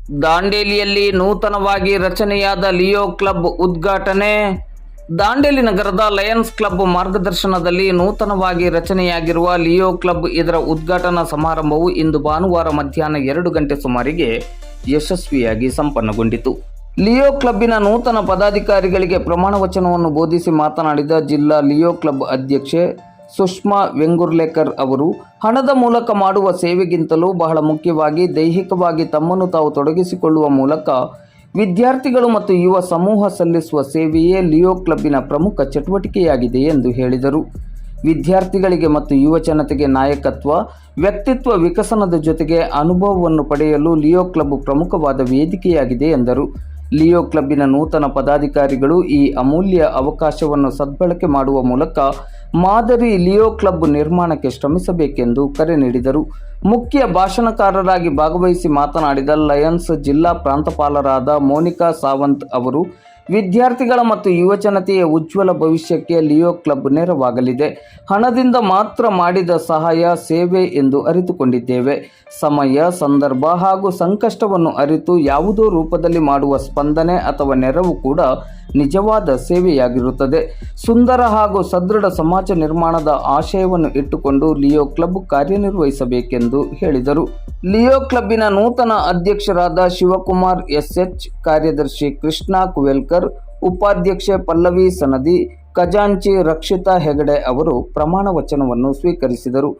ದಾಂಡೇಲಿಯಲ್ಲಿ ನೂತನವಾಗಿ ರಚನೆಯಾದ Leo club ಉದ್ಘಾಟನೆ. ದಾಂಡೇಲಿ ನಗರದ ಲಯನ್ಸ್ ಕ್ಲಬ್ ಮಾರ್ಗದರ್ಶನದಲ್ಲಿ ನೂತನವಾಗಿ ರಚನೆಯಾಗಿರುವ ಲಿಯೋ ಕ್ಲಬ್ ಇದರ ಉದ್ಘಾಟನಾ ಸಮಾರಂಭವು ಇಂದು ಭಾನುವಾರ ಮಧ್ಯಾಹ್ನ 2 ಗಂಟೆ ಸುಮಾರಿಗೆ ಯಶಸ್ವಿಯಾಗಿ ಸಂಪನ್ನಗೊಂಡಿತು. ಲಿಯೋ ಕ್ಲಬ್ಬಿನ ನೂತನ ಪದಾಧಿಕಾರಿಗಳಿಗೆ ಪ್ರಮಾಣ ವಚನವನ್ನು ಬೋಧಿಸಿ ಮಾತನಾಡಿದ ಜಿಲ್ಲಾ ಲಿಯೋ ಕ್ಲಬ್ ಅಧ್ಯಕ್ಷೆ ಸುಷ್ಮಾ ವೆಂಗುರ್ಲೇಕರ್ ಅವರು, ಹಣದ ಮೂಲಕ ಮಾಡುವ ಸೇವೆಗಿಂತಲೂ ಬಹಳ ಮುಖ್ಯವಾಗಿ ದೈಹಿಕವಾಗಿ ತಮ್ಮನ್ನು ತಾವು ತೊಡಗಿಸಿಕೊಳ್ಳುವ ಮೂಲಕ ವಿದ್ಯಾರ್ಥಿಗಳು ಮತ್ತು ಯುವ ಸಮೂಹ ಸಲ್ಲಿಸುವ ಸೇವೆಯೇ ಲಿಯೋ ಕ್ಲಬ್ಬಿನ ಪ್ರಮುಖ ಚಟುವಟಿಕೆಯಾಗಿದೆ ಎಂದು ಹೇಳಿದರು. ವಿದ್ಯಾರ್ಥಿಗಳಿಗೆ ಮತ್ತು ಯುವ ಜನತೆಗೆ ನಾಯಕತ್ವ, ವ್ಯಕ್ತಿತ್ವ ವಿಕಸನದ ಜೊತೆಗೆ ಅನುಭವವನ್ನು ಪಡೆಯಲು ಲಿಯೋ ಕ್ಲಬ್ ಪ್ರಮುಖವಾದ ವೇದಿಕೆಯಾಗಿದೆ ಎಂದರು. ಲಿಯೋ ಕ್ಲಬ್ಬಿನ ನೂತನ ಪದಾಧಿಕಾರಿಗಳು ಈ ಅಮೂಲ್ಯ ಅವಕಾಶವನ್ನು ಸದ್ಬಳಕೆ ಮಾಡುವ ಮೂಲಕ ಮಾದರಿ ಲಿಯೋ ಕ್ಲಬ್ ನಿರ್ಮಾಣಕ್ಕೆ ಶ್ರಮಿಸಬೇಕೆಂದು ಕರೆ ನೀಡಿದರು. ಮುಖ್ಯ ಭಾಷಣಕಾರರಾಗಿ ಭಾಗವಹಿಸಿ ಮಾತನಾಡಿದ ಲಯನ್ಸ್ ಜಿಲ್ಲಾ ಪ್ರಾಂತಪಾಲರಾದ ಮೋನಿಕಾ ಸಾವಂತ್ ಅವರು, ವಿದ್ಯಾರ್ಥಿಗಳ ಮತ್ತು ಯುವಜನತೆಯ ಉಜ್ವಲ ಭವಿಷ್ಯಕ್ಕೆ ಲಿಯೋ ಕ್ಲಬ್ ನೆರವಾಗಲಿದೆ. ಹಣದಿಂದ ಮಾತ್ರ ಮಾಡಿದ ಸಹಾಯ ಸೇವೆ ಎಂದು ಅರಿತುಕೊಂಡಿದ್ದೇವೆ. ಸಮಯ, ಸಂದರ್ಭ ಹಾಗೂ ಸಂಕಷ್ಟವನ್ನು ಅರಿತು ಯಾವುದೋ ರೂಪದಲ್ಲಿ ಮಾಡುವ ಸ್ಪಂದನೆ ಅಥವಾ ನೆರವು ಕೂಡ ನಿಜವಾದ ಸೇವೆಯಾಗಿರುತ್ತದೆ. ಸುಂದರ ಹಾಗೂ ಸದೃಢ ಸಮಾಜ ನಿರ್ಮಾಣದ ಆಶಯವನ್ನು ಇಟ್ಟುಕೊಂಡು ಲಿಯೋ ಕ್ಲಬ್ ಕಾರ್ಯನಿರ್ವಹಿಸಬೇಕೆಂದು ಹೇಳಿದರು. ಲಿಯೋ ಕ್ಲಬ್ಬಿನ ನೂತನ ಅಧ್ಯಕ್ಷರಾದ ಶಿವಕುಮಾರ್ ಎಸ್ಎಚ್, ಕಾರ್ಯದರ್ಶಿ ಕೃಷ್ಣ ಕುವೆಲ್ಕರ್, ಉಪಾಧ್ಯಕ್ಷೆ ಪಲ್ಲವಿ ಸನದಿ, ಖಜಾಂಚಿ ರಕ್ಷಿತಾ ಹೆಗಡೆ ಅವರು ಪ್ರಮಾಣ ವಚನವನ್ನು ಸ್ವೀಕರಿಸಿದರು.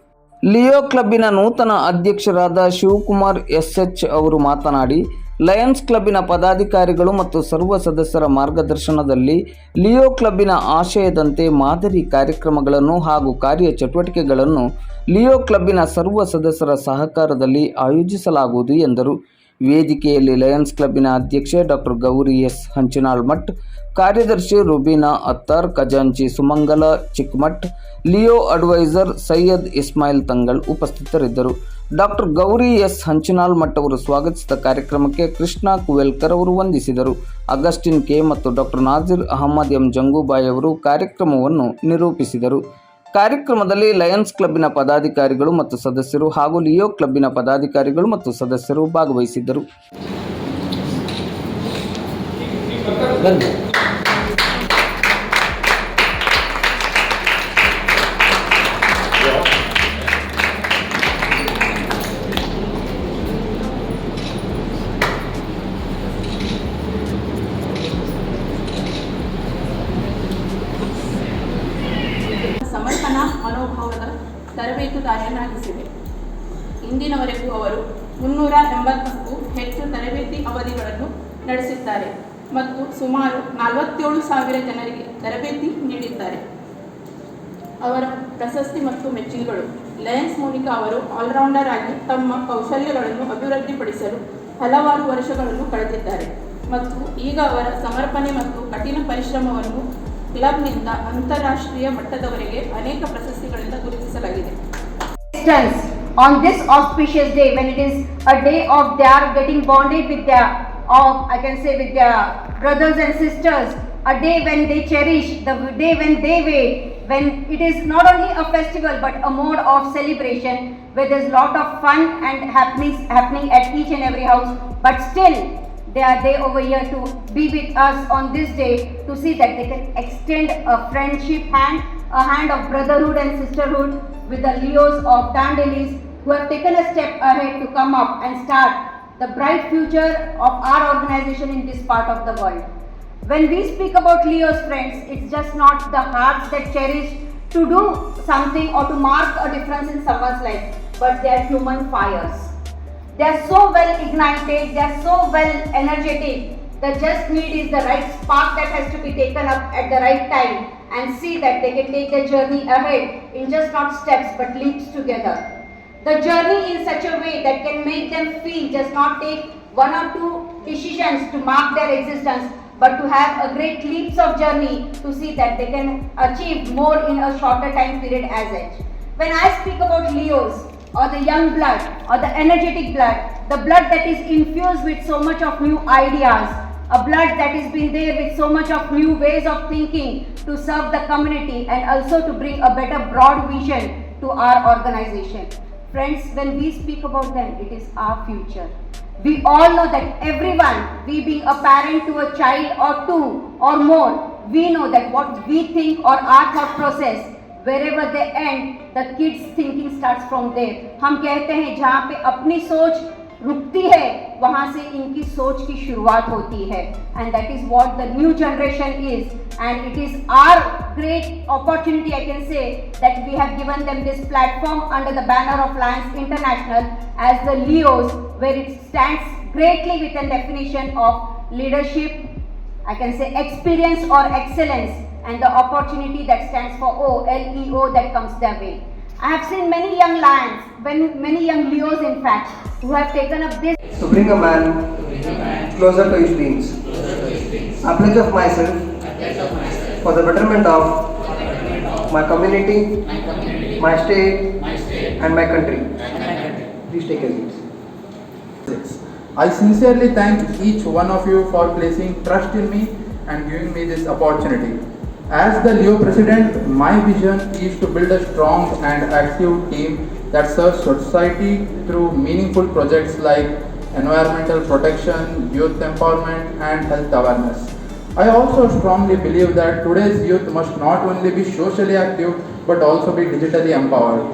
ಲಿಯೋ ಕ್ಲಬ್ಬಿನ ನೂತನ ಅಧ್ಯಕ್ಷರಾದ ಶಿವಕುಮಾರ್ ಎಸ್ಎಚ್ ಅವರು ಮಾತನಾಡಿ, ಲಯನ್ಸ್ ಕ್ಲಬ್ಬಿನ ಪದಾಧಿಕಾರಿಗಳು ಮತ್ತು ಸರ್ವ ಸದಸ್ಯರ ಮಾರ್ಗದರ್ಶನದಲ್ಲಿ ಲಿಯೋ ಕ್ಲಬ್ಬಿನ ಆಶಯದಂತೆ ಮಾದರಿ ಕಾರ್ಯಕ್ರಮಗಳನ್ನು ಹಾಗೂ ಕಾರ್ಯ ಚಟುವಟಿಕೆಗಳನ್ನು ಲಿಯೋ ಕ್ಲಬ್ಬಿನ ಸರ್ವ ಸದಸ್ಯರ ಸಹಕಾರದಲ್ಲಿ ಆಯೋಜಿಸಲಾಗುವುದು ಎಂದರು. ವೇದಿಕೆಯಲ್ಲಿ ಲಯನ್ಸ್ ಕ್ಲಬ್ಬಿನ ಅಧ್ಯಕ್ಷೆ ಡಾಕ್ಟರ್ ಗೌರಿ ಎಸ್ ಹಂಚಿನಾಳ್ಮಠ್, ಕಾರ್ಯದರ್ಶಿ ರುಬೀನಾ ಅತ್ತಾರ್, ಖಜಾಂಚಿ ಸುಮಂಗಲ ಚಿಕ್ಮಠ್, ಲಿಯೋ ಅಡ್ವೈಸರ್ ಸೈಯದ್ ಇಸ್ಮಾಯಿಲ್ ತಂಗಳ್ ಉಪಸ್ಥಿತರಿದ್ದರು. ಡಾಕ್ಟರ್ ಗೌರಿ ಎಸ್ ಹಂಚಿನಾಳ್ಮಠ್ ಅವರು ಸ್ವಾಗತಿಸಿದ ಕಾರ್ಯಕ್ರಮಕ್ಕೆ ಕೃಷ್ಣ ಕುವೆಲ್ಕರ್ ಅವರು ವಂದಿಸಿದರು. ಅಗಸ್ಟಿನ್ ಕೆ ಮತ್ತು ಡಾಕ್ಟರ್ ನಾಜೀರ್ ಅಹಮದ್ ಎಂ ಜಂಗೂಬಾಯಿ ಅವರು ಕಾರ್ಯಕ್ರಮವನ್ನು ನಿರೂಪಿಸಿದರು. ಕಾರ್ಯಕ್ರಮದಲ್ಲಿ ಲಯನ್ಸ್ ಕ್ಲಬ್ಬಿನ ಪದಾಧಿಕಾರಿಗಳು ಮತ್ತು ಸದಸ್ಯರು ಹಾಗೂ ಲಿಯೋ ಕ್ಲಬ್ಬಿನ ಪದಾಧಿಕಾರಿಗಳು ಮತ್ತು ಸದಸ್ಯರು ಭಾಗವಹಿಸಿದ್ದರು. ಸಮರ್ಪಣಾ ಮನೋಭಾವದ ತರಬೇತುದಾರನಾಗಿಸಿದೆ. ಇಂದಿನವರೆಗೂ ಅವರು 380ಕ್ಕೂ ಹೆಚ್ಚು ತರಬೇತಿ ಅವಧಿಗಳನ್ನು ನಡೆಸಿದ್ದಾರೆ ಮತ್ತು ಸುಮಾರು 47,000 ಜನರಿಗೆ ತರಬೇತಿ ನೀಡಿದ್ದಾರೆ. ಅವರ ಪ್ರಶಸ್ತಿ ಮತ್ತು ಮೆಚ್ಚುಗೆಗಳು. ಲಯನ್ಸ್ ಮೋನಿಕಾ ಅವರು ಆಲ್ರೌಂಡರ್ ಆಗಿ ತಮ್ಮ ಕೌಶಲ್ಯಗಳನ್ನು ಅಭಿವೃದ್ಧಿಪಡಿಸಲು ಹಲವಾರು ವರ್ಷಗಳನ್ನು ಕಳೆದಿದ್ದಾರೆ ಮತ್ತು ಈಗ ಅವರ ಸಮರ್ಪಣೆ ಮತ್ತು ಕಠಿಣ ಪರಿಶ್ರಮವನ್ನು ಕ್ಲಬ್ನಿಂದ ಅಂತಾರಾಷ್ಟ್ರೀಯ ಮಟ್ಟದವರೆಗೆ ಅನೇಕ ಪ್ರಶಸ್ತಿಗಳಿಂದ ಗುರುತಿಸಲಾಗಿದೆ. On this auspicious day, when it is a day of their getting bonded with their, I can say with their brothers and sisters, a day when they cherish, the day when they wait, when it is not only a festival but a mode of celebration where there's lot of fun and happening at each and every house, but still they are there over here to be with us on this day to see that they can extend a friendship hand, a hand of brotherhood and sisterhood with the Leos of Dandelis who have taken a step ahead to come up and start the bright future of our organization in this part of the world. When we speak about Leos, friends, it's just not the hearts that cherish to do something or to mark a difference in someone's life, but they are human fires. They are so well ignited, they are so well energetic. The just need is the right spark that has to be taken up at the right time and see that they can take the journey ahead in just not steps but leaps together. The journey in such a way that can make them feel, just not take 1 or 2 decisions to mark their existence, but to have a great leaps of journey to see that they can achieve more in a shorter time period as such. When I speak about Leos, or the young blood, or the energetic blood, the blood that is infused with so much of new ideas, a blood that has been there with so much of new ways of thinking to serve the community and also to bring a better broad vision to our organization. Friends, when we speak about them, it is our future. We all know that everyone, we being a parent to a child or two or more, we know that what we think or our thought process, wherever they end, the kids thinking starts from there. हम कहते हैं जहाँ पे अपनी सोच रुकती है वहाँ से इनकी सोच की शुरुआत होती है, and that is what the new generation is, and it is our great opportunity, I can say, that we have given them this platform under the banner of Lions International as the LEOs, where it stands greatly with a definition of leadership, I can say experience or excellence, and the opportunity that stands for LEO that comes their way. I have seen many young lions, many young Leos in fact, who have taken up this. To bring a man closer to his dreams. I pledge of myself for the betterment of my community, my state, and my country. Please take a seat. I sincerely thank each one of you for placing trust in me and giving me this opportunity. As the Leo President, my vision is to build a strong and active team that serves society through meaningful projects like environmental protection, youth empowerment, and health awareness. I also strongly believe that today's youth must not only be socially active but also be digitally empowered.